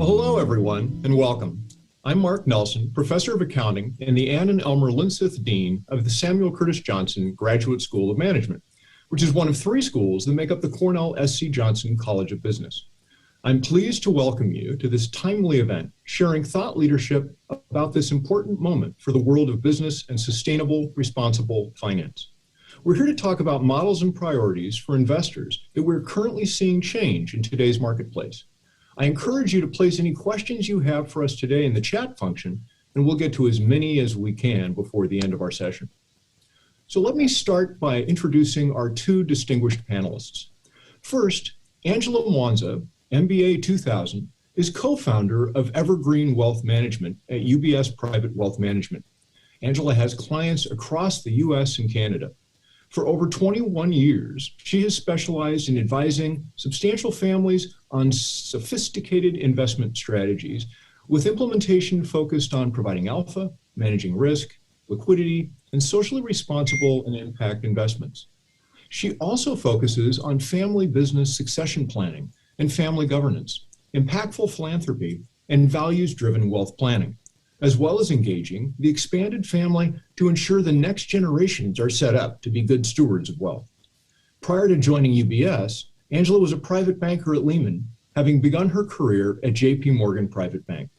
Well, hello, everyone, and welcome. I'm Mark Nelson, Professor of Accounting and the Ann and Elmer Linseth Dean of the Samuel Curtis Johnson Graduate School of Management, which is one of three schools that make up the Cornell Esg Johnson College of Business. I'm pleased to welcome you to this timely event, sharing thought leadership about this important moment for the world of business and sustainable, responsible finance. We're here to talk about models and priorities for investors that we're currently seeing change in today's marketplace. I encourage you to place any questions you have for us today in the chat function, and we'll get to as many as we can before the end of our session. So let me start by introducing our two distinguished panelists. First, Angela Mwanza, MBA 2000, is co-founder of Evergreen Wealth Management at UBS Private Wealth Management. Angela has clients across the US and Canada. For over 21 years, she has specialized in advising substantial families on sophisticated investment strategies, with implementation focused on providing alpha, managing risk, liquidity, and socially responsible and impact investments. She also focuses on family business succession planning and family governance, impactful philanthropy, and values-driven wealth planning, as well as engaging the expanded family to ensure the next generations are set up to be good stewards of wealth. Prior to joining UBS, Angela was a private banker at Lehman, having begun her career at JP Morgan Private Bank.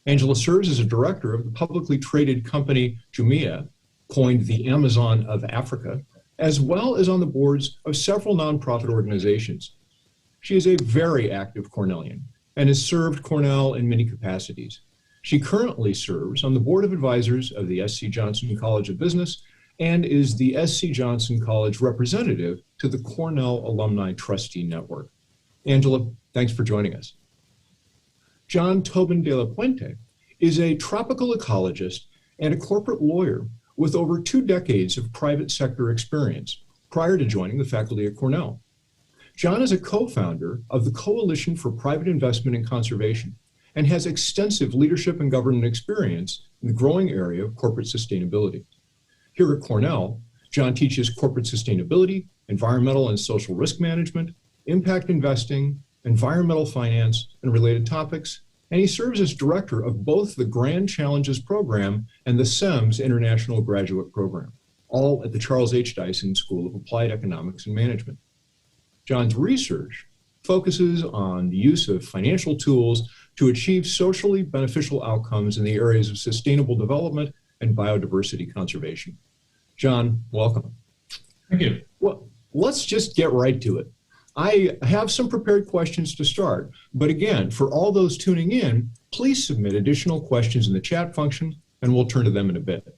Angela serves as a director of the publicly traded company Jumia, coined the Amazon of Africa, as well as on the boards of several nonprofit organizations. She is a very active Cornellian and has served Cornell in many capacities. She currently serves on the board of advisors of the SC Johnson College of Business and is the SC Johnson College representative to the Cornell Alumni Trustee Network. Angela, thanks for joining us. John Tobin de la Puente is a tropical ecologist and a corporate lawyer with over 2 decades of private sector experience prior to joining the faculty at Cornell. John is a co-founder of the Coalition for Private Investment and Conservation and has extensive leadership and governance experience in the growing area of corporate sustainability. Here at Cornell, John teaches corporate sustainability, environmental and social risk management, impact investing, environmental finance, and related topics, and he serves as director of both the Grand Challenges Program and the SEMS International Graduate Program, all at the Charles H. Dyson School of Applied Economics and Management. John's research focuses on the use of financial tools to achieve socially beneficial outcomes in the areas of sustainable development and biodiversity conservation. John, welcome. Thank you. Well, let's just get right to it. I have some prepared questions to start, but again, for all those tuning in, please submit additional questions in the chat function, and we'll turn to them in a bit.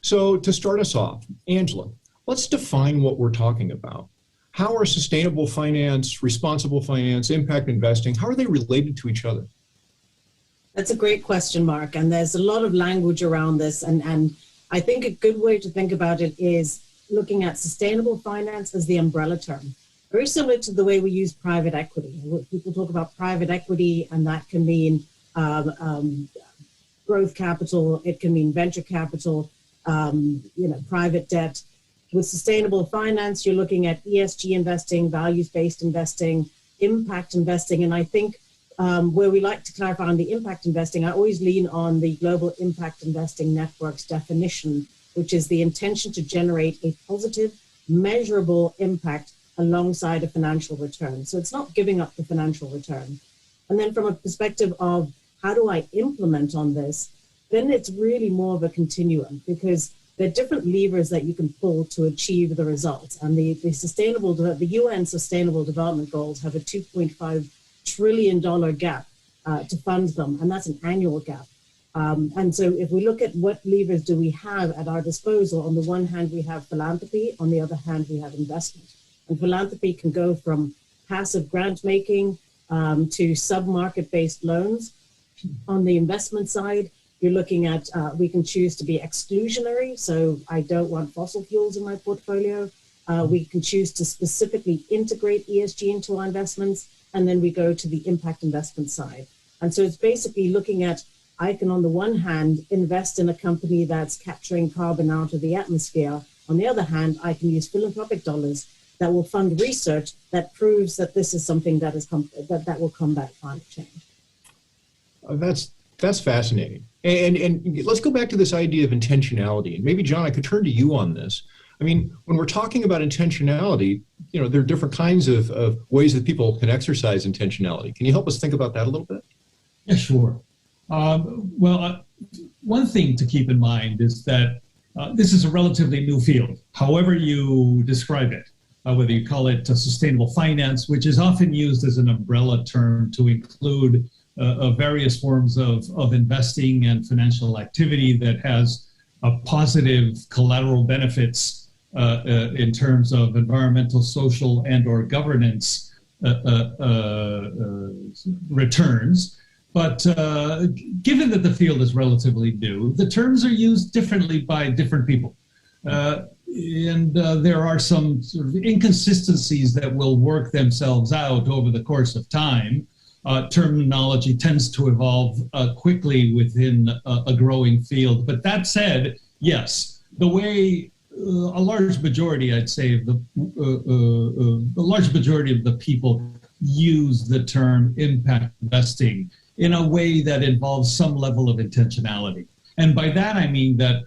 So to start us off, Angela, let's define what we're talking about. How are sustainable finance, responsible finance, impact investing, how are they related to each other? That's a great question, Mark, and there's a lot of language around this, and I think a good way to think about it is looking at sustainable finance as the umbrella term. Very similar to the way we use private equity. People talk about private equity, and that can mean growth capital, it can mean venture capital, private debt. With sustainable finance, you're looking at ESG investing, values-based investing, impact investing, and I think where we like to clarify on the impact investing, I always lean on the Global Impact Investing Network's definition, which is the intention to generate a positive, measurable impact alongside a financial return. So it's not giving up the financial return. And then from a perspective of how do I implement on this, then it's really more of a continuum, because there are different levers that you can pull to achieve the results. And the UN Sustainable Development Goals have a $2.5 trillion gap to fund them, and that's an annual gap. And so if we look at what levers do we have at our disposal, on the one hand, we have philanthropy, on the other hand, we have investment. And philanthropy can go from passive grant making to sub-market-based loans. On the investment side, you're looking at, we can choose to be exclusionary, so I don't want fossil fuels in my portfolio. We can choose to specifically integrate ESG into our investments, and then we go to the impact investment side. And so it's basically looking at, I can on the one hand invest in a company that's capturing carbon out of the atmosphere. On the other hand, I can use philanthropic dollars that will fund research that proves that this is something that is that will combat climate change. That's fascinating. And let's go back to this idea of intentionality. And maybe, John, I could turn to you on this. I mean, when we're talking about intentionality, there are different kinds of ways that people can exercise intentionality. Can you help us think about that a little bit? Yeah, sure. One thing to keep in mind is that this is a relatively new field, however you describe it, whether you call it sustainable finance, which is often used as an umbrella term to include various forms of investing and financial activity that has positive collateral benefits in terms of environmental, social, and or governance returns. But given that the field is relatively new, the terms are used differently by different people. And there are some sort of inconsistencies that will work themselves out over the course of time. Terminology tends to evolve quickly within a growing field. But that said, yes, the way a large majority, I'd say, of the large majority of the people use the term impact investing in a way that involves some level of intentionality. And by that, I mean that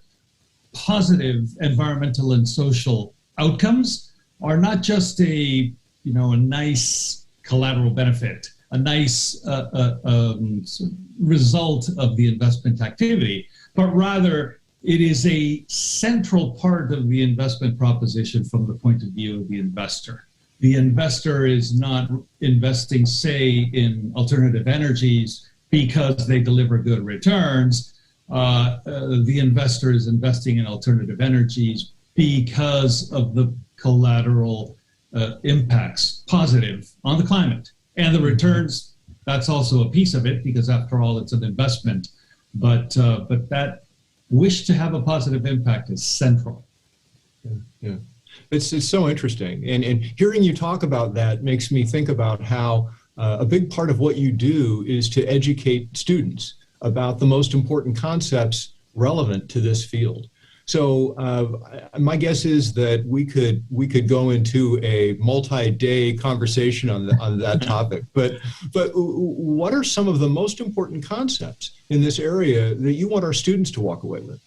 positive environmental and social outcomes are not just a nice collateral benefit, a nice result of the investment activity, but rather it is a central part of the investment proposition from the point of view of the investor. The investor is not investing, say, in alternative energies because they deliver good returns. The investor is investing in alternative energies because of the collateral impacts, positive, on the climate. And the returns, that's also a piece of it, because after all, it's an investment. But that wish to have a positive impact is central. Yeah. It's so interesting. And hearing you talk about that makes me think about how a big part of what you do is to educate students about the most important concepts relevant to this field. So my guess is that we could go into a multi-day conversation on that topic. But what are some of the most important concepts in this area that you want our students to walk away with?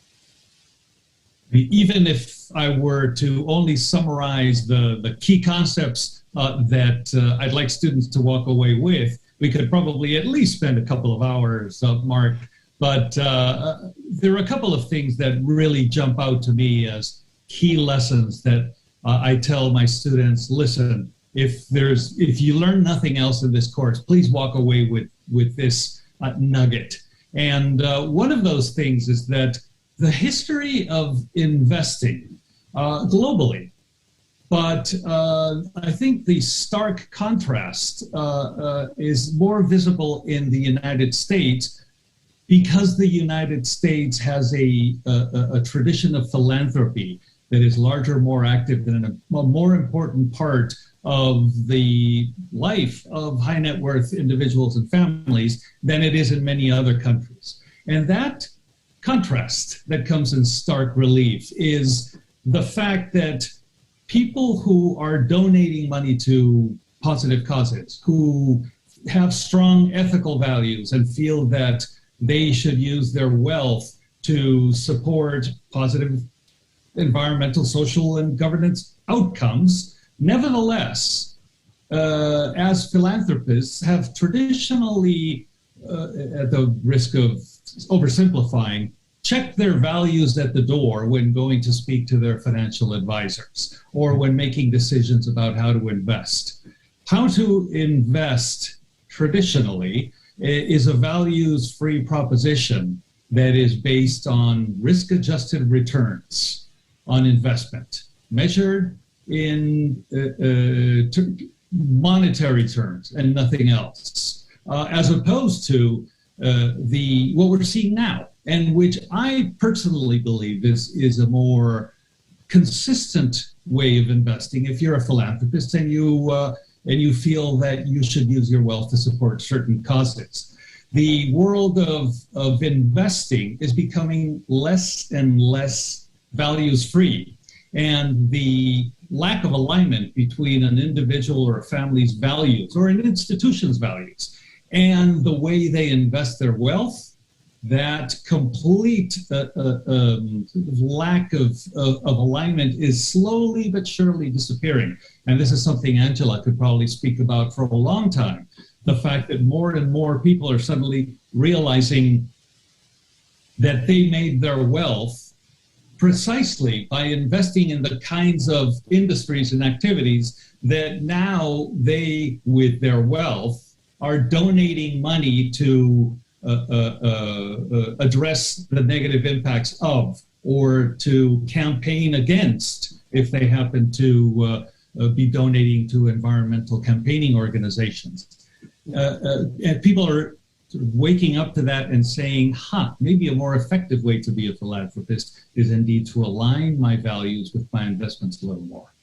Even if I were to only summarize the key concepts that I'd like students to walk away with, we could probably at least spend a couple of hours, Mark. But there are a couple of things that really jump out to me as key lessons that I tell my students. Listen, if you learn nothing else in this course, please walk away with this nugget. And one of those things is that the history of investing globally, but I think the stark contrast is more visible in the United States, because the United States has a tradition of philanthropy that is larger, more active, and a more important part of the life of high net worth individuals and families than it is in many other countries. And that contrast that comes in stark relief is the fact that people who are donating money to positive causes, who have strong ethical values and feel that they should use their wealth to support positive environmental, social, and governance outcomes, nevertheless, as philanthropists, have traditionally, at the risk of oversimplifying, checked their values at the door when going to speak to their financial advisors or when making decisions about how to invest. How to invest traditionally is a values-free proposition that is based on risk-adjusted returns on investment, measured in monetary terms and nothing else, as opposed to what we're seeing now, and which I personally believe is a more consistent way of investing. If you're a philanthropist and you feel that you should use your wealth to support certain causes, the world of investing is becoming less and less values-free, and the lack of alignment between an individual or a family's values or an institution's values and the way they invest their wealth, that complete lack of alignment is slowly but surely disappearing. And this is something Angela could probably speak about for a long time. The fact that more and more people are suddenly realizing that they made their wealth precisely by investing in the kinds of industries and activities that now they, with their wealth, are donating money to address the negative impacts of, or to campaign against, if they happen to be donating to environmental campaigning organizations. And people are sort of waking up to that and saying, maybe a more effective way to be a philanthropist is indeed to align my values with my investments a little more.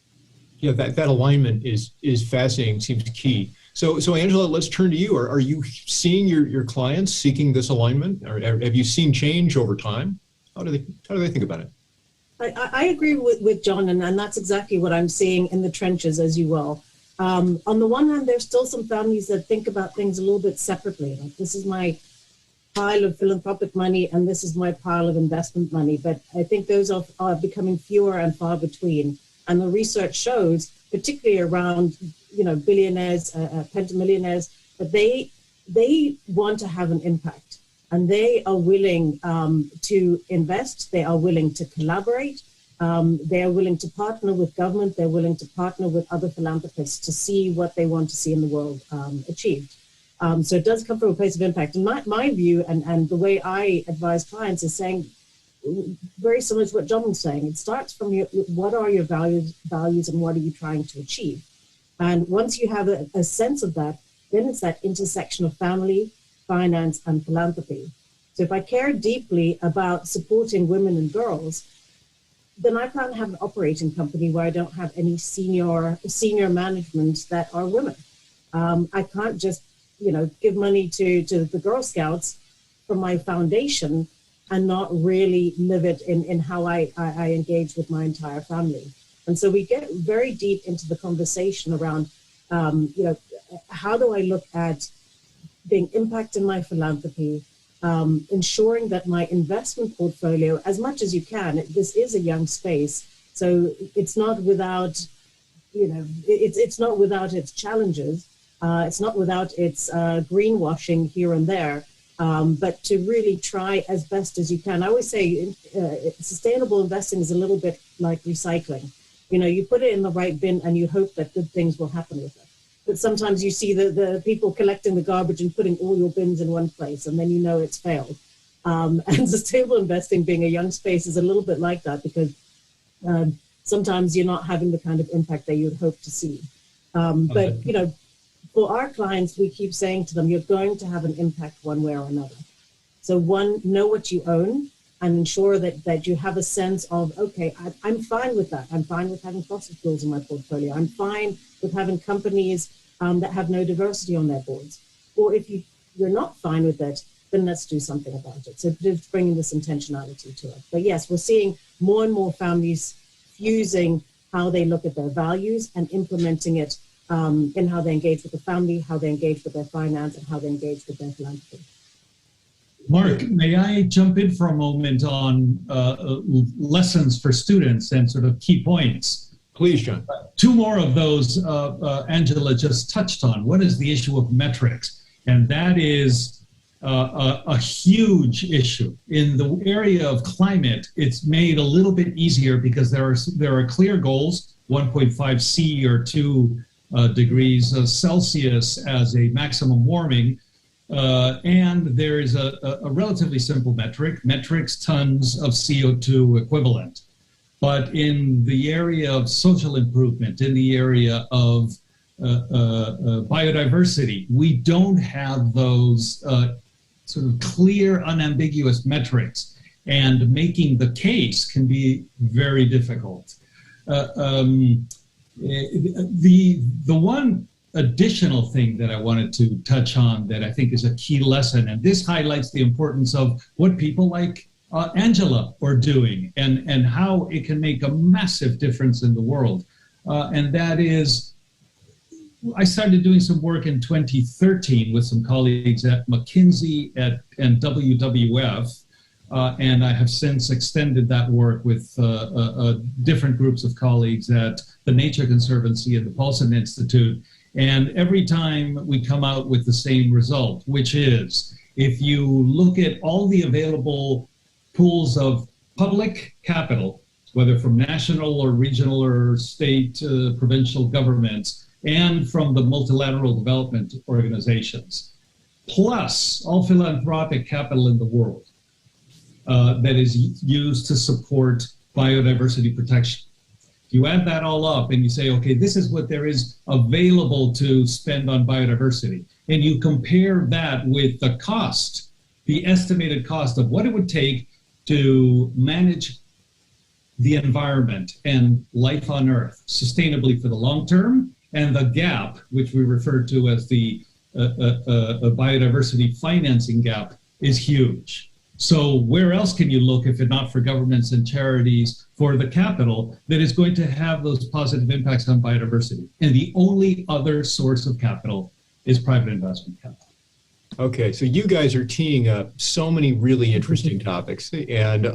Yeah, that alignment is fascinating, seems key. So Angela, let's turn to you. Are you seeing your clients seeking this alignment, or have you seen change over time? How do they think about it? I agree with John, and that's exactly what I'm seeing in the trenches, as you will. On the one hand, there's still some families that think about things a little bit separately. Like, this is my pile of philanthropic money, and this is my pile of investment money. But I think those are becoming fewer and far between. And the research shows, particularly around billionaires, pentamillionaires, that they want to have an impact, and they are willing to invest. They are willing to collaborate. They are willing to partner with government. They're willing to partner with other philanthropists to see what they want to see in the world achieved. So it does come from a place of impact. And my view and the way I advise clients is saying, very similar to what John was saying, it starts from what are your values and what are you trying to achieve? And once you have a sense of that, then it's that intersection of family, finance, and philanthropy. So if I care deeply about supporting women and girls, then I can't have an operating company where I don't have any senior management that are women. I can't just give money to the Girl Scouts from my foundation and not really live it in how I engage with my entire family. And so we get very deep into the conversation around, how do I look at being impact in my philanthropy, ensuring that my investment portfolio, as much as you can, this is a young space, so it's not without, it's not without its challenges, it's not without its greenwashing here and there, but to really try as best as you can. I always say sustainable investing is a little bit like recycling. You put it in the right bin and you hope that good things will happen with it. But sometimes you see the people collecting the garbage and putting all your bins in one place, and then it's failed. And sustainable investing, being a young space, is a little bit like that, because sometimes you're not having the kind of impact that you'd hope to see. But for our clients, we keep saying to them, you're going to have an impact one way or another. So one, know what you own and ensure that you have a sense of, okay, I'm fine with that. I'm fine with having fossil fuels in my portfolio. I'm fine with having companies that have no diversity on their boards. Or if you're not fine with it, then let's do something about it. So just bringing this intentionality to it. But yes, we're seeing more and more families fusing how they look at their values and implementing it in how they engage with the family, how they engage with their finance, and how they engage with their philanthropy. Mark, may I jump in for a moment on lessons for students and sort of key points? Please, John. Two more of those Angela just touched on. One is the issue of metrics, and that is a huge issue. In the area of climate, it's made a little bit easier because there are clear goals, 1.5 C or 2 degrees Celsius as a maximum warming. And there is a relatively simple metrics, tons of CO2 equivalent. But in the area of social improvement, in the area of biodiversity, we don't have those sort of clear, unambiguous metrics, and making the case can be very difficult. The one additional thing that I wanted to touch on that I think is a key lesson, and this highlights the importance of what people like Angela are doing and how it can make a massive difference in the world. And that is I started doing some work in 2013 with some colleagues at McKinsey and WWF, and I have since extended that work with different groups of colleagues at the Nature Conservancy and the Paulson Institute. And every time we come out with the same result, which is, if you look at all the available pools of public capital, whether from national or regional or state, provincial governments, and from the multilateral development organizations, plus all philanthropic capital in the world that is used to support biodiversity protection. You add that all up and you say, okay, this is what there is available to spend on biodiversity. And you compare that with the cost, the estimated cost of what it would take to manage the environment and life on Earth sustainably for the long term, and the gap, which we refer to as the biodiversity financing gap, is huge. So where else can you look if not for governments and charities for the capital that is going to have those positive impacts on biodiversity? And the only other source of capital is private investment capital. Okay, so you guys are teeing up so many really interesting topics, and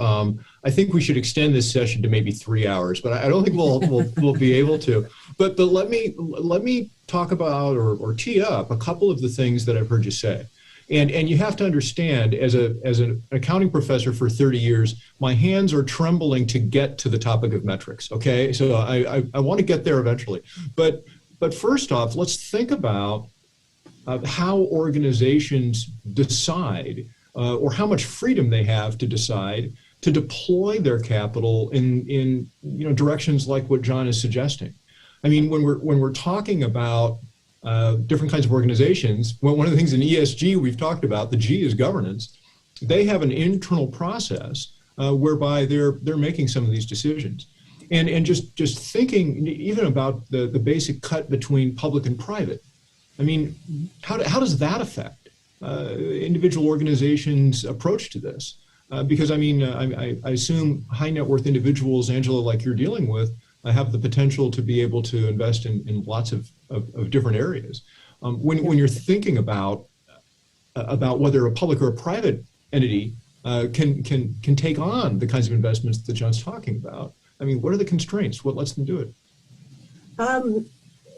I think we should extend this session to maybe 3 hours, but I don't think we'll be able to. But let me talk about or tee up a couple of the things that I've heard you say. And you have to understand, as an accounting professor for 30 years, my hands are trembling to get to the topic of metrics. Okay, so I want to get there eventually. But first off, let's think about how organizations decide, or how much freedom they have to decide to deploy their capital in directions like what John is suggesting. I mean, when we're talking about different kinds of organizations, one of the things in ESG we've talked about, the G is governance. They have an internal process whereby they're making some of these decisions, and just thinking even about the basic cut between public and private. I mean, how does that affect individual organizations' approach to this? Because I mean, I assume high net worth individuals, Angela, like you're dealing with, have the potential to be able to invest in lots of different areas. When you're thinking about whether a public or a private entity can take on the kinds of investments that John's talking about, I mean, what are the constraints? What lets them do it?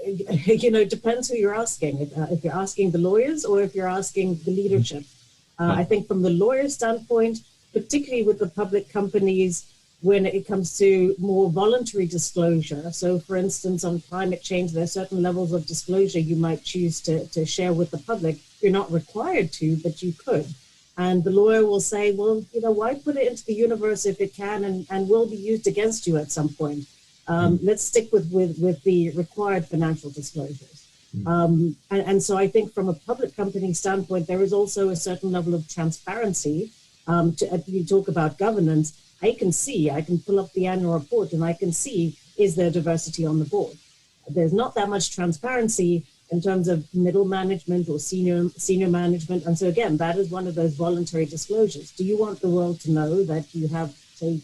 It depends who you're asking. If you're asking the lawyers or if you're asking the leadership. I think from the lawyer standpoint, particularly with the public companies, when it comes to more voluntary disclosure. So for instance, on climate change, there are certain levels of disclosure you might choose to share with the public. You're not required to, but you could. And the lawyer will say, well, why put it into the universe if it can and will be used against you at some point? Let's stick with the required financial disclosures. And so I think from a public company standpoint, there is also a certain level of transparency. You talk about governance. I can pull up the annual report and I can see, is there diversity on the board? There's not that much transparency in terms of middle management or senior management. And so again, that is one of those voluntary disclosures. Do you want the world to know that you have, say,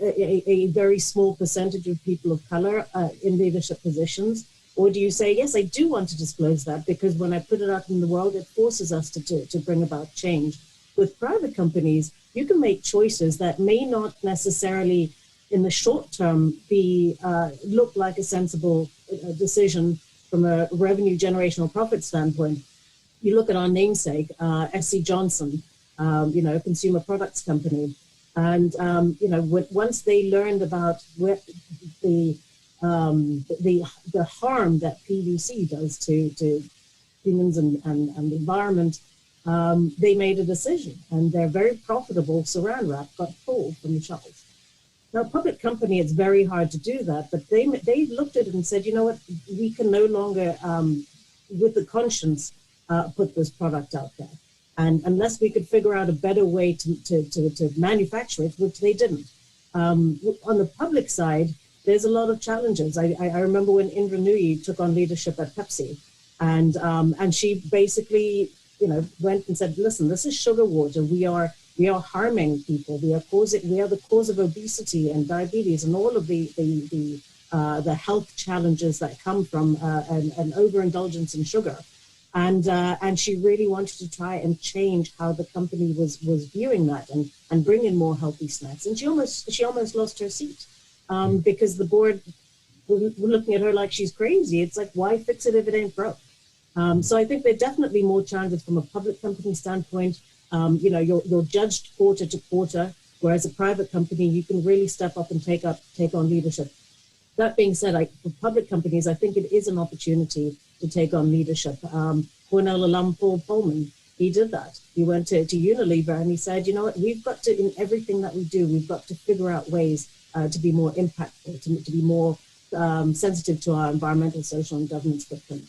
a very small percentage of people of color in leadership positions? Or do you say, yes, I do want to disclose that because when I put it out in the world, it forces us to bring about change. With private companies, you can make choices that may not necessarily in the short term look like a sensible decision from a revenue generational profit standpoint. You look at our namesake, Esg Johnson, a consumer products company. And, once they learned about the harm that PVC does to humans and the environment, they made a decision, and their very profitable saran wrap got pulled from the shelves. Now, a public company, it's very hard to do that, but they looked at it and said, you know what, we can no longer, with the conscience, put this product out there. And unless we could figure out a better way to manufacture it, which they didn't. On the public side, there's a lot of challenges. I remember when Indra Nooyi took on leadership at Pepsi, and she basically, went and said, listen, this is sugar water. We are harming people. We are the cause of obesity and diabetes and all of the the health challenges that come from an overindulgence in sugar. And she really wanted to try and change how the company was viewing that and bring in more healthy snacks. And she almost lost her seat because the board were looking at her like she's crazy. It's like, why fix it if it ain't broke? So I think there are definitely more challenges from a public company standpoint. You're judged quarter to quarter, whereas a private company, you can really step up and take on leadership. That being said, for public companies, I think it is an opportunity to take on leadership. Cornell alum Paul Pullman, he did that. He went to Unilever and he said, you know what, we've got to, in everything that we do, we've got to figure out ways to be more impactful, to be more sensitive to our environmental, social, and governance footprint.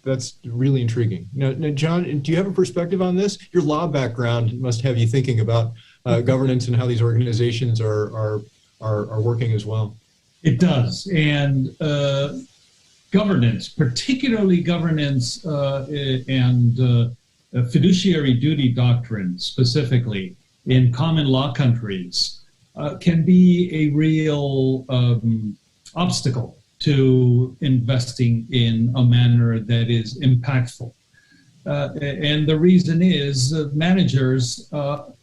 That's really intriguing. Now, John, do you have a perspective on this? Your law background must have you thinking about governance and how these organizations are working as well. It does, and governance, particularly governance and fiduciary duty doctrine, specifically in common law countries, can be a real obstacle to investing in a manner that is impactful. And the reason is managers of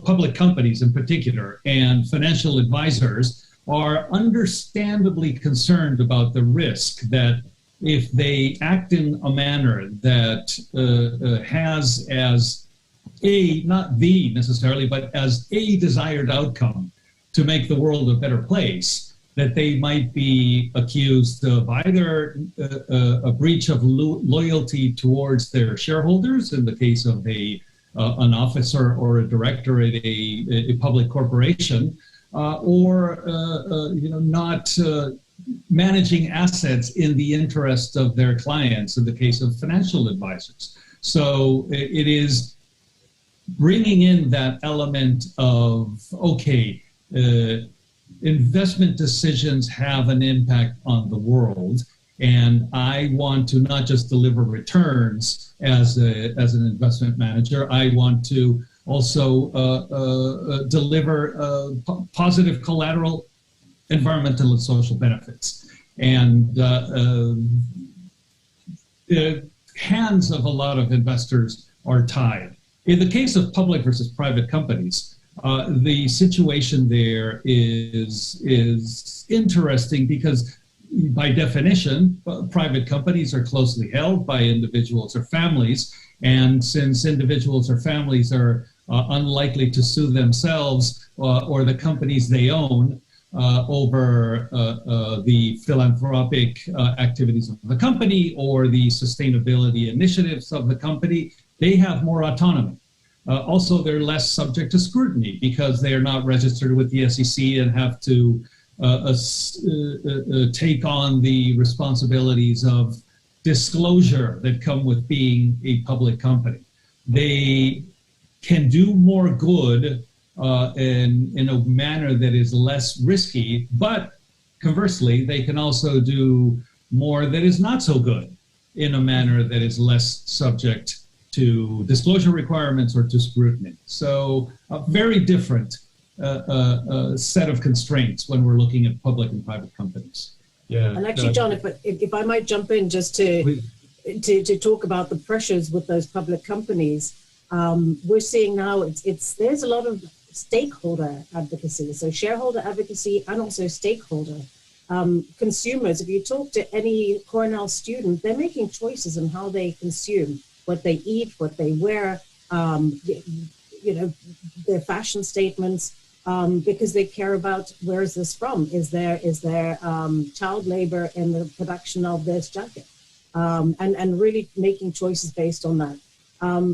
public companies in particular and financial advisors are understandably concerned about the risk that if they act in a manner that has as not the necessarily, but as a desired outcome to make the world a better place, that they might be accused of either a breach of loyalty towards their shareholders in the case of an officer or a director at a public corporation, or not managing assets in the interest of their clients in the case of financial advisors. So it is bringing in that element of, okay, investment decisions have an impact on the world, and I want to not just deliver returns as an investment manager, I want to also deliver positive collateral, environmental and social benefits. And the hands of a lot of investors are tied. In the case of public versus private companies, the situation there is interesting because by definition, private companies are closely held by individuals or families. And since individuals or families are unlikely to sue themselves or the companies they own over the philanthropic activities of the company or the sustainability initiatives of the company, they have more autonomy. Also, they're less subject to scrutiny because they are not registered with the SEC and have to take on the responsibilities of disclosure that come with being a public company. They can do more good in a manner that is less risky, but conversely, they can also do more that is not so good in a manner that is less subject to disclosure requirements or to scrutiny. So a very different set of constraints when we're looking at public and private companies. Yeah. And actually, John, if I might jump in just to talk about the pressures with those public companies, we're seeing now there's a lot of stakeholder advocacy, so shareholder advocacy and also stakeholder. Consumers, if you talk to any Cornell student, they're making choices in how they consume, what they eat, what they wear, their fashion statements, because they care about where is this from? Is there child labor in the production of this jacket? And really making choices based on that.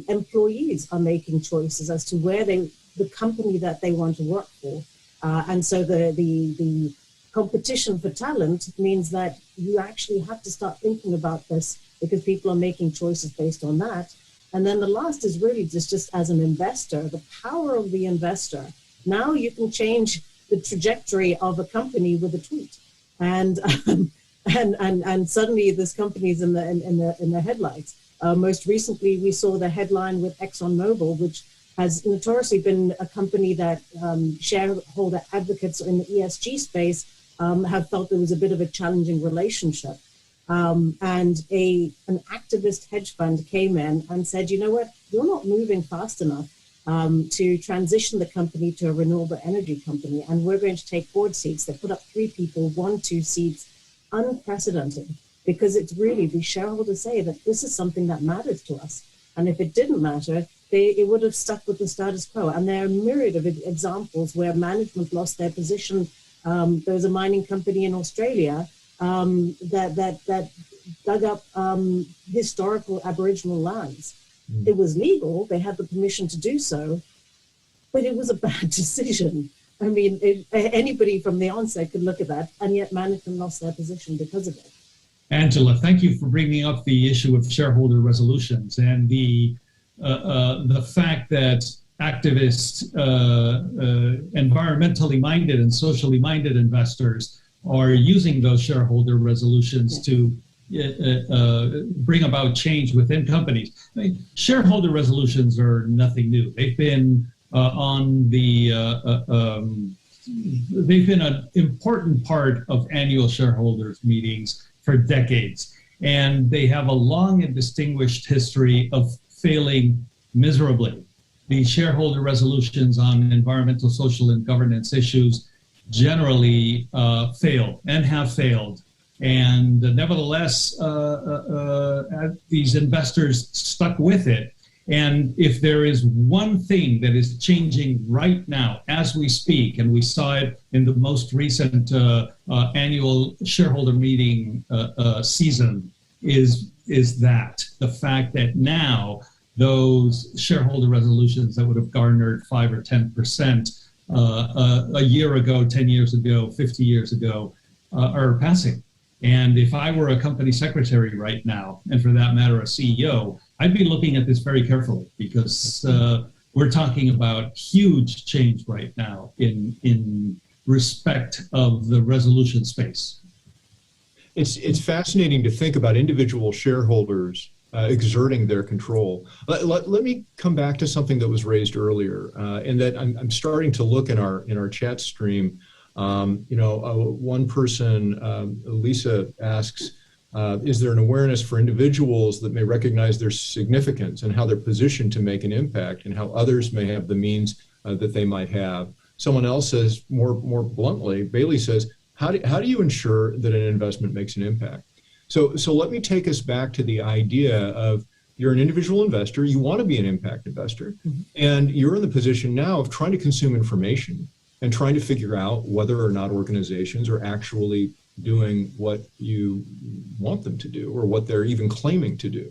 Employees are making choices as to where the company that they want to work for. And so the competition for talent means that you actually have to start thinking about this because people are making choices based on that. And then the last is really just as an investor, the power of the investor. Now you can change the trajectory of a company with a tweet. And suddenly this company's in the headlights. Most recently, we saw the headline with ExxonMobil, which has notoriously been a company that shareholder advocates in the ESG space have felt there was a bit of a challenging relationship. And an activist hedge fund came in and said, you know what, you're not moving fast enough to transition the company to a renewable energy company, and we're going to take board seats. They put up 3 people, 1-2 seats, unprecedented, because it's really, the shareholders say that this is something that matters to us. And if it didn't matter, it would have stuck with the status quo. And there are a myriad of examples where management lost their position. There was a mining company in Australia that dug up historical Aboriginal lands. It was legal, they had the permission to do so, but it was a bad decision. I mean, anybody from the onset could look at that, and yet management lost their position because of it. Angela, thank you for bringing up the issue of shareholder resolutions and the fact that activists, environmentally minded and socially minded investors are using those shareholder resolutions to bring about change within companies. I mean, shareholder resolutions are nothing new. They've been they've been an important part of annual shareholders meetings for decades, and they have a long and distinguished history of failing miserably. The shareholder resolutions on environmental, social, and governance issues generally fail and have failed. And nevertheless, these investors stuck with it. And if there is one thing that is changing right now as we speak, and we saw it in the most recent annual shareholder meeting season, is that the fact that now those shareholder resolutions that would have garnered 5 or 10% a year ago, 10 years ago, 50 years ago, are passing. And if I were a company secretary right now, and for that matter, a CEO, I'd be looking at this very carefully, because we're talking about huge change right now in respect of the resolution space. It's fascinating to think about individual shareholders exerting their control. Let me come back to something that was raised earlier, and that I'm starting to look in our chat stream. One person, Lisa, asks, is there an awareness for individuals that may recognize their significance and how they're positioned to make an impact, and how others may have the means that they might have? Someone else says, more bluntly, Bailey says, how do you ensure that an investment makes an impact? So let me take us back to the idea of, you're an individual investor, you want to be an impact investor, and you're in the position now of trying to consume information and trying to figure out whether or not organizations are actually doing what you want them to do, or what they're even claiming to do.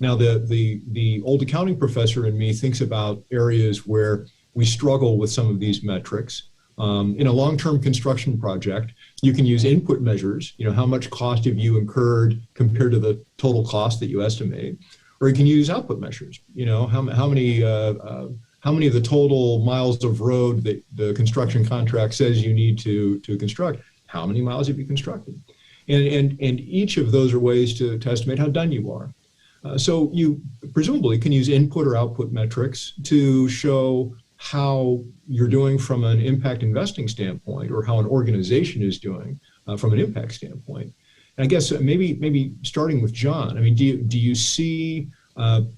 Now, the old accounting professor in me thinks about areas where we struggle with some of these metrics. In a long-term construction project, you can use input measures, how much cost have you incurred compared to the total cost that you estimate, or you can use output measures, how many of the total miles of road that the construction contract says you need to construct, how many miles have you constructed? And each of those are ways to estimate how done you are. So you presumably can use input or output metrics to show how you're doing from an impact investing standpoint, or how an organization is doing from an impact standpoint. And I guess maybe starting with John, I mean, do you see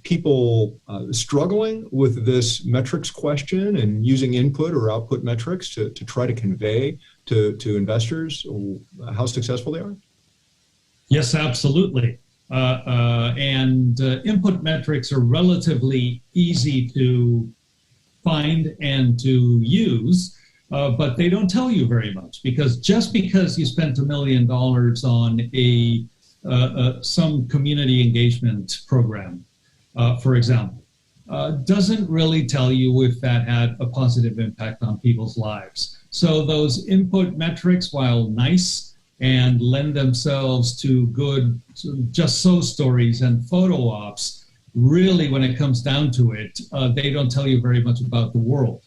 people struggling with this metrics question and using input or output metrics to try to convey to investors how successful they are? Yes, absolutely. And input metrics are relatively easy to find and to use, but they don't tell you very much, because just because you spent $1 million on some community engagement program, for example, doesn't really tell you if that had a positive impact on people's lives. So those input metrics, while nice and lend themselves to good just so stories and photo ops, really, when it comes down to it, they don't tell you very much about the world.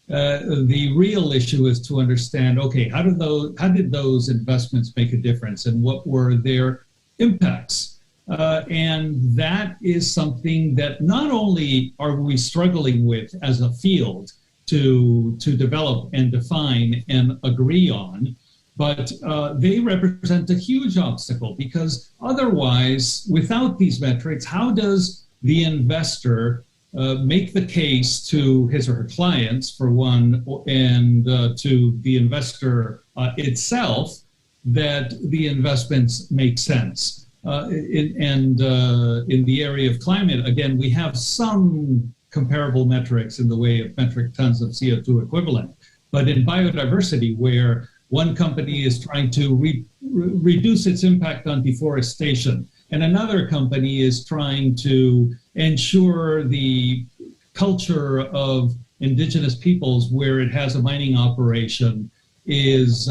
The real issue is to understand, okay, how did those investments make a difference, and what were their impacts? And that is something that not only are we struggling with as a field to develop and define and agree on, but they represent a huge obstacle, because otherwise, without these metrics, how does the investor make the case to his or her clients, for one, and to the investor itself, that the investments make sense? In the area of climate, again, we have some comparable metrics in the way of metric tons of CO2 equivalent. But in biodiversity, where one company is trying to reduce its impact on deforestation, and another company is trying to ensure the culture of indigenous peoples where it has a mining operation is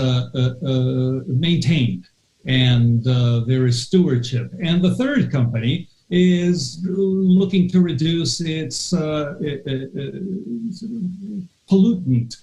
maintained, and there is stewardship. And the third company is looking to reduce its pollutant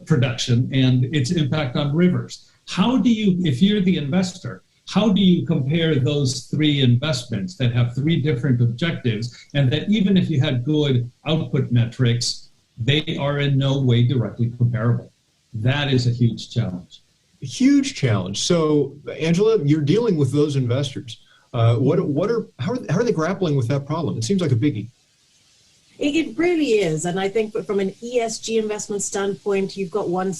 production and its impact on rivers. How do you, if you're the investor, how do you compare those three investments that have three different objectives, and that even if you had good output metrics, they are in no way directly comparable? That is a huge challenge. Huge challenge. So, Angela, you're dealing with those investors. How are they grappling with that problem? It seems like a biggie. It really is. And I think from an ESG investment standpoint, you've got one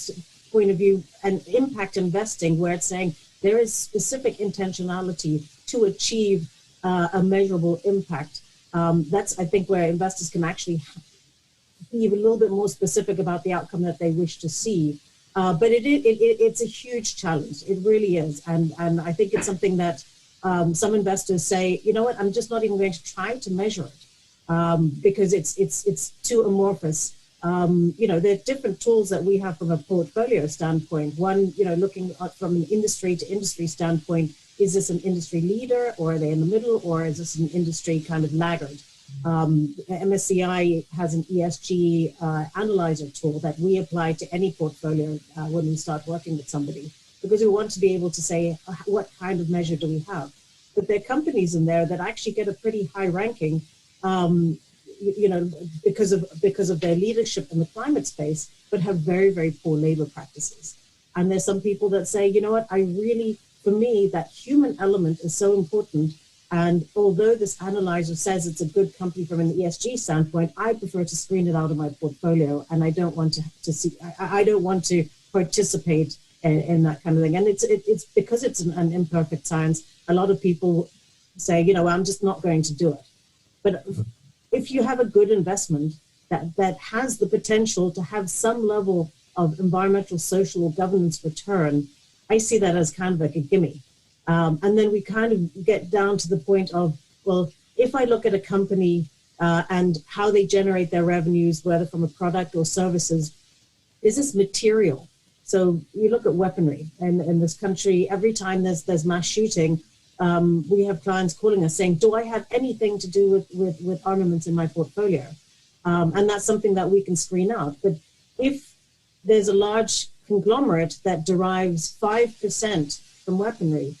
point of view, and impact investing, where it's saying there is specific intentionality to achieve a measurable impact. That's, I think, where investors can actually be a little bit more specific about the outcome that they wish to see. But it's a huge challenge. It really is. And I think it's something that some investors say, you know what, I'm just not even going to try to measure it because it's too amorphous. There are different tools that we have from a portfolio standpoint. One, looking at from an industry to industry standpoint, is this an industry leader, or are they in the middle, or is this an industry kind of laggard? MSCI has an ESG Analyzer tool that we apply to any portfolio when we start working with somebody, because we want to be able to say, what kind of measure do we have? But there are companies in there that actually get a pretty high ranking, because of their leadership in the climate space, but have very, very poor labor practices. And there's some people that say, you know what, for me, that human element is so important. And although this analyzer says it's a good company from an ESG standpoint, I prefer to screen it out of my portfolio, and I don't want to see. I don't want to participate in that kind of thing. And it's because it's an imperfect science. A lot of people say, I'm just not going to do it. But if you have a good investment that has the potential to have some level of environmental, social, or governance return, I see that as kind of like a gimme. And then we kind of get down to the point of, well, if I look at a company and how they generate their revenues, whether from a product or services, is this material? So you look at weaponry, and in this country, every time there's mass shooting, we have clients calling us saying, do I have anything to do with armaments in my portfolio? And that's something that we can screen out. But if there's a large conglomerate that derives 5% from weaponry,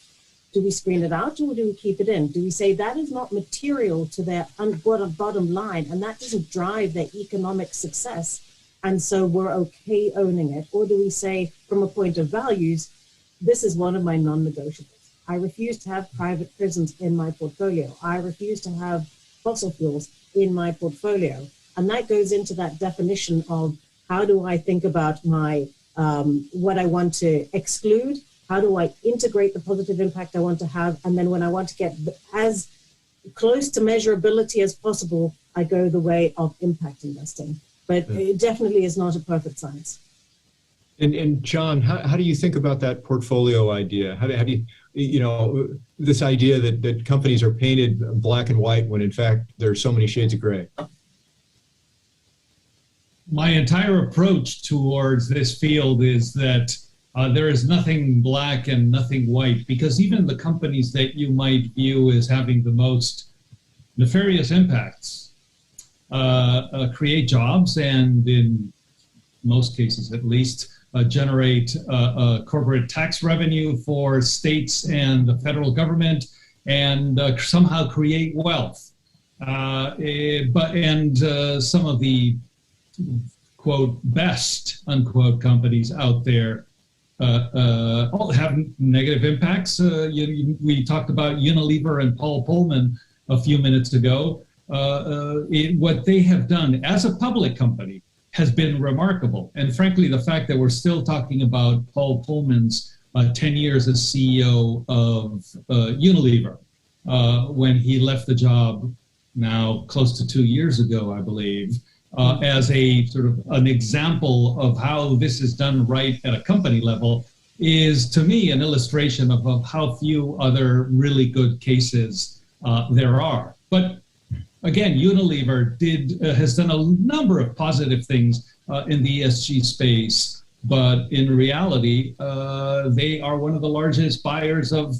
do we screen it out, or do we keep it in? Do we say that is not material to their bottom line, and that doesn't drive their economic success, and so we're okay owning it? Or do we say, from a point of values, this is one of my non-negotiables? I refuse to have private prisons in my portfolio. I refuse to have fossil fuels in my portfolio. And that goes into that definition of, how do I think about my what I want to exclude? How do I integrate the positive impact I want to have? And then when I want to get as close to measurability as possible, I go the way of impact investing. But it definitely is not a perfect science. And John, how do you think about that portfolio idea? How do you, this idea that companies are painted black and white when in fact there's so many shades of gray? My entire approach towards this field is that there is nothing black and nothing white, because even the companies that you might view as having the most nefarious impacts create jobs, and in most cases at least, generate corporate tax revenue for states and the federal government, and somehow create wealth. Some of the quote best unquote companies out there all have negative impacts. We talked about Unilever and Paul Pullman a few minutes ago. What they have done as a public company has been remarkable. And frankly, the fact that we're still talking about Paul Pullman's 10 years as CEO of Unilever, when he left the job now close to 2 years ago, I believe, as a sort of an example of how this is done right at a company level, is to me an illustration of how few other really good cases there are. But again, Unilever has done a number of positive things in the ESG space, but in reality, they are one of the largest buyers of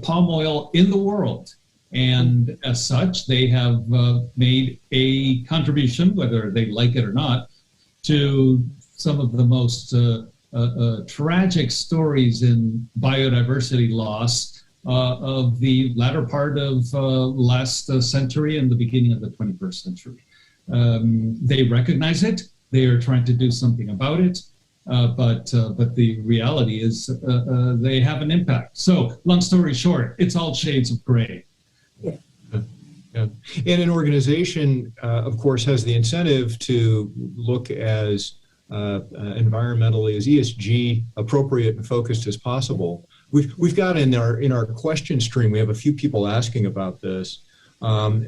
palm oil in the world. And as such, they have made a contribution, whether they like it or not, to some of the most tragic stories in biodiversity loss of the latter part of last century and the beginning of the 21st century. They recognize it. They are trying to do something about it. But the reality is they have an impact. So long story short, it's all shades of gray. Yeah. And an organization, of course, has the incentive to look as environmentally, as ESG appropriate and focused as possible. We've got in our question stream, we have a few people asking about this.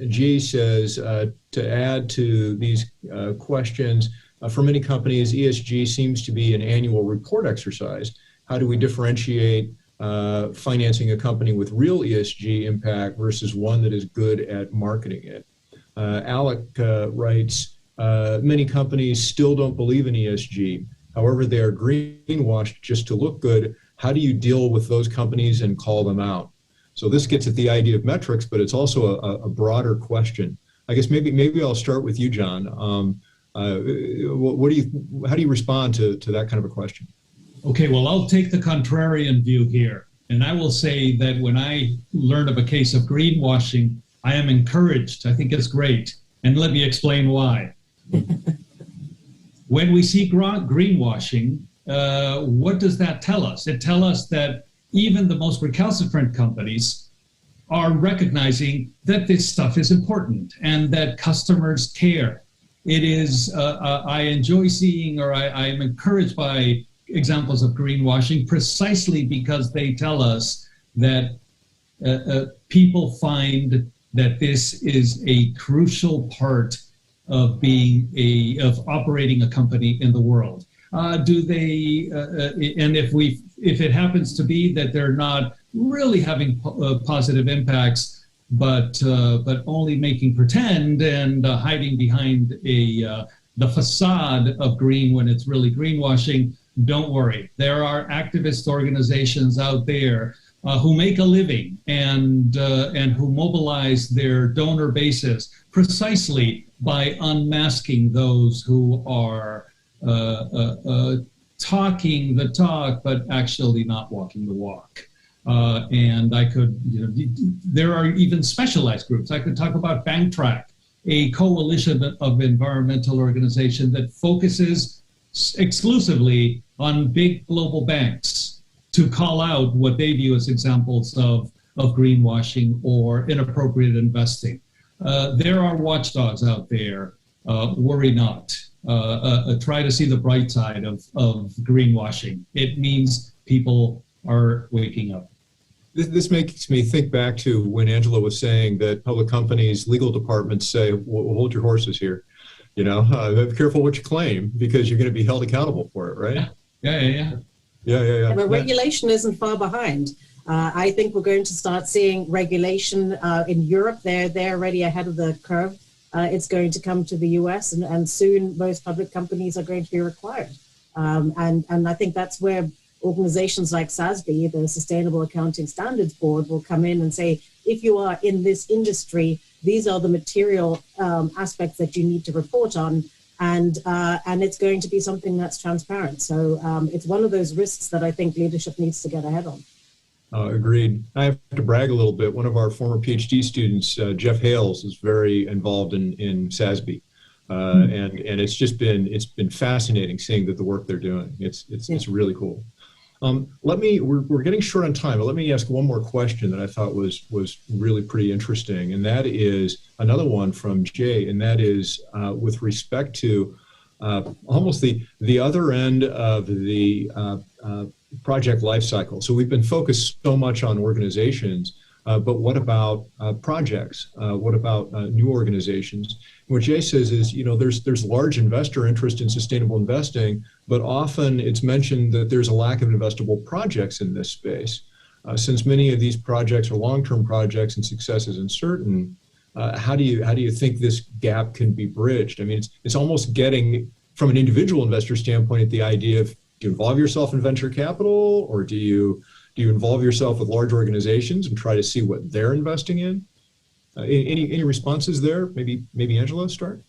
G says, to add to these questions, for many companies, ESG seems to be an annual report exercise. How do we differentiate financing a company with real ESG impact versus one that is good at marketing it? Alec writes, many companies still don't believe in ESG. However, they are greenwashed just to look good. How do you deal with those companies and call them out? So this gets at the idea of metrics, but it's also a broader question. I guess maybe I'll start with you, John. How do you respond to that kind of a question? Okay, well, I'll take the contrarian view here. And I will say that when I learn of a case of greenwashing, I am encouraged. I think it's great. And let me explain why. When we see greenwashing, what does that tell us? It tells us that even the most recalcitrant companies are recognizing that this stuff is important and that customers care. It is, I enjoy seeing, or I am encouraged by examples of greenwashing precisely because they tell us that people find that this is a crucial part of of operating a company in the world. And if it happens to be that they're not really having positive impacts, but only making pretend and hiding behind the facade of green when it's really greenwashing, don't worry. There are activist organizations out there who make a living and who mobilize their donor bases precisely by unmasking those who are talking the talk, but actually not walking the walk. And I could, there are even specialized groups. I could talk about Banktrack, a coalition of environmental organization that focuses exclusively on big global banks to call out what they view as examples of greenwashing or inappropriate investing. There are watchdogs out there. Worry not. Try to see the bright side of greenwashing. It means people are waking up. This makes me think back to when Angela was saying that public companies' legal departments say, well, hold your horses here. Be careful what you claim because you're going to be held accountable for it, right? Yeah. But regulation isn't far behind. I think we're going to start seeing regulation in Europe. They're already ahead of the curve. It's going to come to the US, and soon most public companies are going to be required. And I think that's where organizations like SASB, the Sustainable Accounting Standards Board, will come in and say, if you are in this industry, these are the material aspects that you need to report on, and it's going to be something that's transparent. So it's one of those risks that I think leadership needs to get ahead on. Agreed. I have to brag a little bit. One of our former PhD students, Jeff Hales, is very involved in SASB. And it's been fascinating seeing the work they're doing. It's really cool. We're getting short on time, but let me ask one more question that I thought was really pretty interesting, and that is another one from Jay, and that is with respect to almost the other end of the project lifecycle. So we've been focused so much on organizations, but what about projects? What about new organizations? What Jay says is, there's large investor interest in sustainable investing, but often it's mentioned that there's a lack of investable projects in this space. Since many of these projects are long-term projects and success is uncertain, how do you think this gap can be bridged? I mean, it's almost getting from an individual investor standpoint at the idea of, do you involve yourself in venture capital, or do you involve yourself with large organizations and try to see what they're investing in? Any responses there? Maybe Angela start.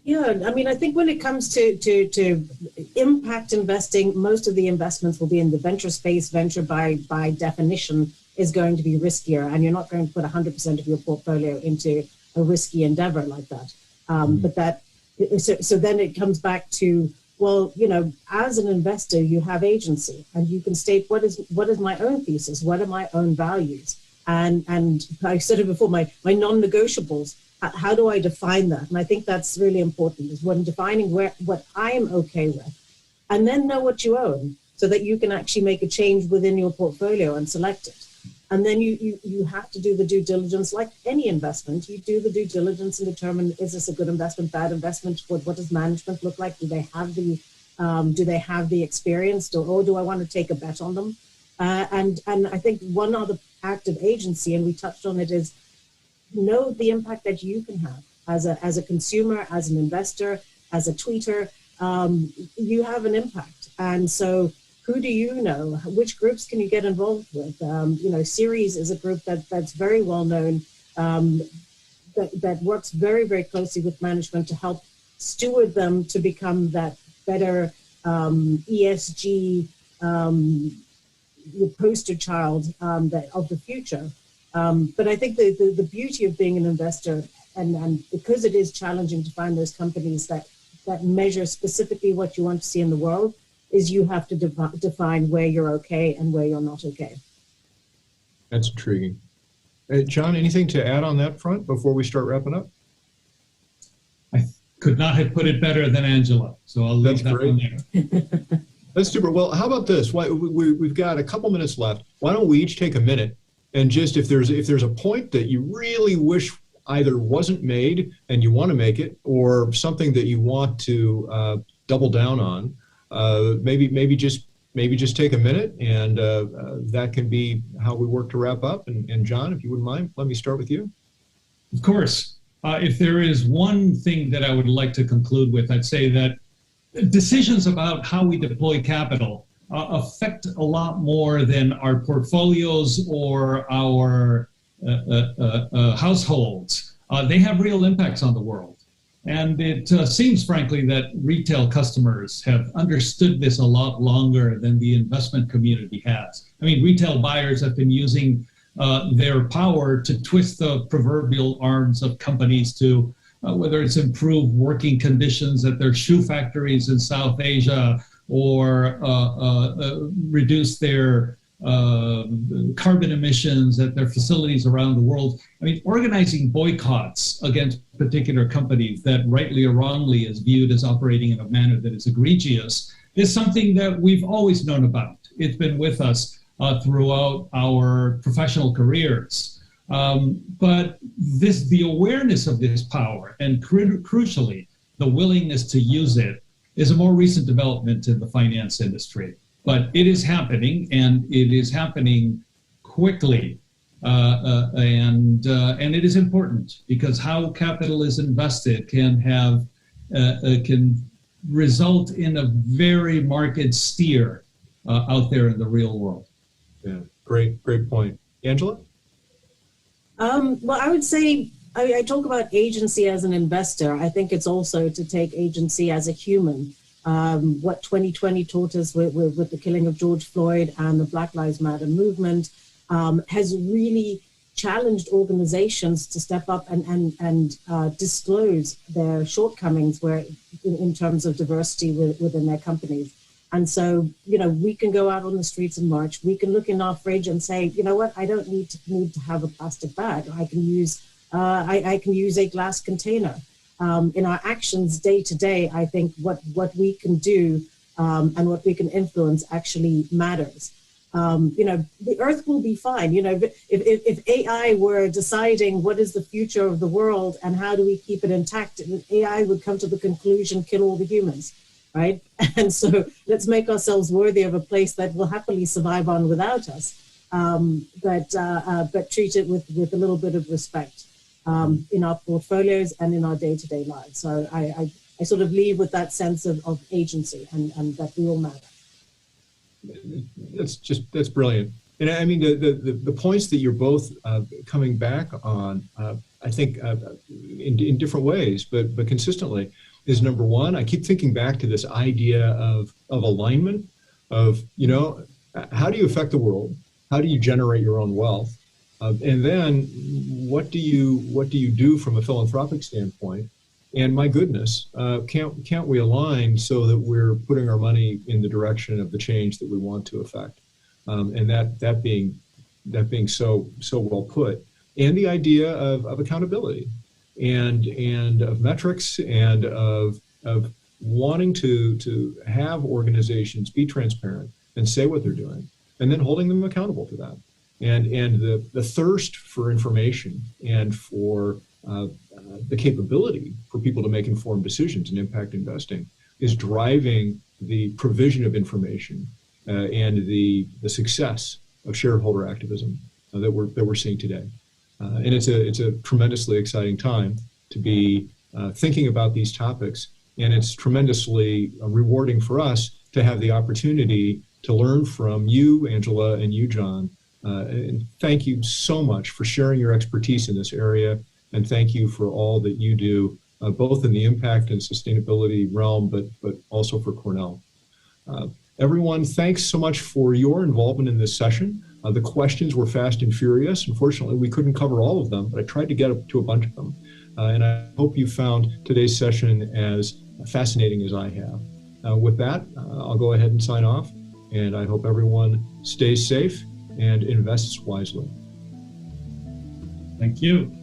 Yeah, I mean, I think when it comes to impact investing, most of the investments will be in the venture space. Venture by definition is going to be riskier, and you're not going to put 100% of your portfolio into a risky endeavor like that. So then it comes back to, well, as an investor, you have agency, and you can state what is my own thesis, what are my own values, and I said it before, my non-negotiables. How do I define that? And I think that's really important, is when defining what I'm okay with, and then know what you own, so that you can actually make a change within your portfolio and select it. And then you have to do the due diligence, like any investment. You do the due diligence and determine, is this a good investment, bad investment? What does management look like? Do they have the experience, or do I want to take a bet on them? And I think one other act of agency, and we touched on it, is know the impact that you can have as a consumer, as an investor, as a tweeter. You have an impact, and so who do you know? Which groups can you get involved with? Ceres is a group that's very well known, that works very, very closely with management to help steward them to become that better ESG poster child of the future. But I think the beauty of being an investor, and because it is challenging to find those companies that measure specifically what you want to see in the world, is you have to define where you're okay and where you're not okay. That's intriguing. John, anything to add on that front before we start wrapping up? I could not have put it better than Angela, so I'll leave that one there. That's super. Well, how about this? We've got a couple minutes left. Why don't we each take a minute, and just if there's a point that you really wish either wasn't made and you want to make it, or something that you want to double down on, maybe just take a minute, and that can be how we work to wrap up. And John, if you wouldn't mind, let me start with you. Of course. If there is one thing that I would like to conclude with, I'd say that decisions about how we deploy capital affect a lot more than our portfolios or our households. They have real impacts on the world. And it seems, frankly, that retail customers have understood this a lot longer than the investment community has. I mean, retail buyers have been using their power to twist the proverbial arms of companies to, whether it's improve working conditions at their shoe factories in South Asia, or reduce their carbon emissions at their facilities around the world. I mean, organizing boycotts against particular companies that rightly or wrongly is viewed as operating in a manner that is egregious is something that we've always known about. It's been with us throughout our professional careers. But the awareness of this power, and crucially, the willingness to use it, is a more recent development in the finance industry. But it is happening, and it is happening quickly, and it is important, because how capital is invested can result in a very marked steer out there in the real world. Yeah, great point. Angela? Well, I would say, I talk about agency as an investor. I think it's also to take agency as a human. what 2020 taught us with the killing of George Floyd and the Black Lives Matter movement has really challenged organizations to step up and disclose their shortcomings in terms of diversity within their companies. And so, we can go out on the streets and march. We can look in our fridge and say, you know what, I don't need to have a plastic bag. I can use a glass container. In our actions day to day, I think what we can do and what we can influence actually matters. The earth will be fine. If AI were deciding what is the future of the world and how do we keep it intact, AI would come to the conclusion, kill all the humans, right? And so let's make ourselves worthy of a place that will happily survive on without us, but treat it with a little bit of respect in our portfolios and in our day-to-day lives. So I sort of leave with that sense of agency and that we all matter. That's brilliant. And I mean, the points that you're both coming back on, I think in different ways, but consistently, is number one, I keep thinking back to this idea of alignment, of, how do you affect the world? How do you generate your own wealth? And then what do you do from a philanthropic standpoint? And my goodness, can't we align so that we're putting our money in the direction of the change that we want to affect? And that being so well put, and the idea of accountability and of metrics and of wanting to have organizations be transparent and say what they're doing, and then holding them accountable to that. And the thirst for information and for the capability for people to make informed decisions in impact investing is driving the provision of information and the success of shareholder activism that we're seeing today. And it's a tremendously exciting time to be thinking about these topics, and it's tremendously rewarding for us to have the opportunity to learn from you, Angela, and you, John. And thank you so much for sharing your expertise in this area. And thank you for all that you do, both in the impact and sustainability realm, but also for Cornell. Everyone, thanks so much for your involvement in this session. The questions were fast and furious. Unfortunately, we couldn't cover all of them, but I tried to get up to a bunch of them. And I hope you found today's session as fascinating as I have. With that, I'll go ahead and sign off. And I hope everyone stays safe and invests wisely. Thank you.